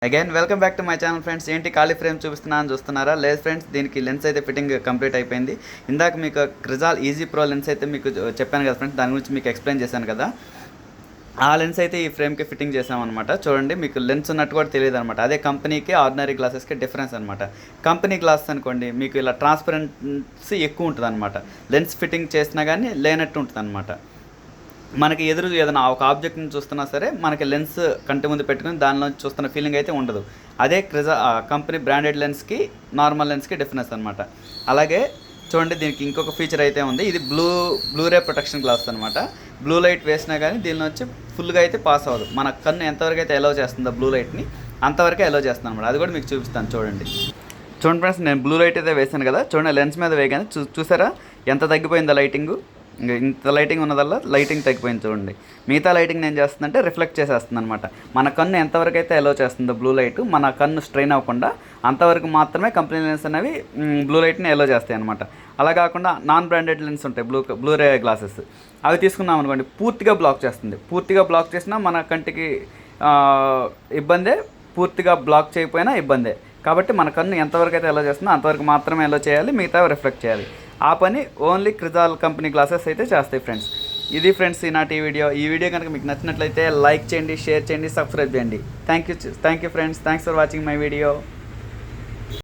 Again welcome back to my channel friends. ఏంటి ఖాళీ frame చూపిస్తున్నాను చూస్తున్నారా? లేదు ఫ్రెండ్స్, దీనికి లెన్స్ అయితే ఫిట్టింగ్ కంప్లీట్ అయిపోయింది. ఇందాక మీకు క్రిజాల్ ఈజీ ప్రో లెన్స్ అయితే మీకు చెప్పాను కదా ఫ్రెండ్స్, దాని గురించి మీకు ఎక్స్ప్లెయిన్ చేశాను కదా. ఆ లెన్స్ అయితే ఈ ఫ్రేమ్కి ఫిట్టింగ్ చేసామన్నమాట. చూడండి, మీకు లెన్స్ ఉన్నట్టు కూడా తెలియదు అనమాట. అదే కంపెనీకి ఆర్డినరీ గ్లాసెస్కి డిఫరెన్స్ అనమాట. కంపెనీ గ్లాసెస్ అనుకోండి, మీకు ఇలా ట్రాన్స్పరెన్సీ ఎక్కువ ఉంటుంది అనమాట. లెన్స్ ఫిట్టింగ్ చేసినా కానీ లేనట్టు ఉంటుంది అనమాట. మనకి ఎదురు ఏదైనా ఒక ఆబ్జెక్ట్ని చూస్తున్నా సరే మనకి లెన్స్ కంటి ముందు పెట్టుకుని దానిలో చూస్తున్న ఫీలింగ్ అయితే ఉండదు. అదే కంపెనీ బ్రాండెడ్ లెన్స్కి నార్మల్ లెన్స్కి డిఫరెన్స్ అనమాట. అలాగే చూడండి, దీనికి ఇంకొక ఫీచర్ అయితే ఉంది. ఇది బ్లూరే ప్రొటెక్షన్ గ్లాస్ అనమాట. బ్లూ లైట్ వేసినా కానీ దీనిలో వచ్చి ఫుల్గా అయితే పాస్ అవ్వదు. మన కన్ను ఎంతవరకు అయితే ఎలో చేస్తుందో బ్లూ లైట్ని అంతవరకే ఎలో చేస్తుంది అనమాట. అది కూడా మీకు చూపిస్తాను చూడండి. చూడండి ఫ్రెండ్స్, నేను బ్లూ లైట్ అయితే వేసాను కదా. చూడండి, లెన్స్ మీద వేయగానే చూసారా ఎంత తగ్గిపోయిందో లైటింగు. ఇంకా ఇంత లైటింగ్ ఉన్నదల్లా లైటింగ్ తగ్గిపోయింది చూడండి. మిగతా లైటింగ్ నేను చేస్తుందంటే రిఫ్లెక్ట్ చేసేస్తుంది అనమాట. మన కన్ను ఎంతవరకు అయితే ఎలో చేస్తుందో బ్లూ లైట్, మన కన్ను స్ట్రెయిన్ అవ్వకుండా అంతవరకు మాత్రమే కంపెనీ లెన్స్ అనేవి బ్లూ లైట్ని ఎలో చేస్తాయి అనమాట. అలా కాకుండా నాన్ బ్రాండెడ్ లెన్స్ ఉంటాయి, బ్లూరే గ్లాసెస్, అవి తీసుకున్నాం అనుకోండి పూర్తిగా బ్లాక్ చేస్తుంది. పూర్తిగా బ్లాక్ చేసినా మన కంటికి ఇబ్బందే, పూర్తిగా బ్లాక్ చేయకపోయినా ఇబ్బందే. కాబట్టి మన కన్ను ఎంతవరకు అయితే ఎలో చేస్తుందో అంతవరకు మాత్రమే ఎలో చేయాలి, మిగతా రిఫ్లెక్ట్ చేయాలి. ఆ పని ఓన్లీ క్రిజాల్ కంపెనీ గ్లాసెస్ అయితే చేస్తాయి ఫ్రెండ్స్. ఇది ఫ్రెండ్స్ ఈనాటి ఈ వీడియో కనుక మీకు నచ్చినట్లయితే లైక్ చేయండి, షేర్ చేయండి, సబ్స్క్రైబ్ చేయండి. Thank you friends, thanks for watching my video.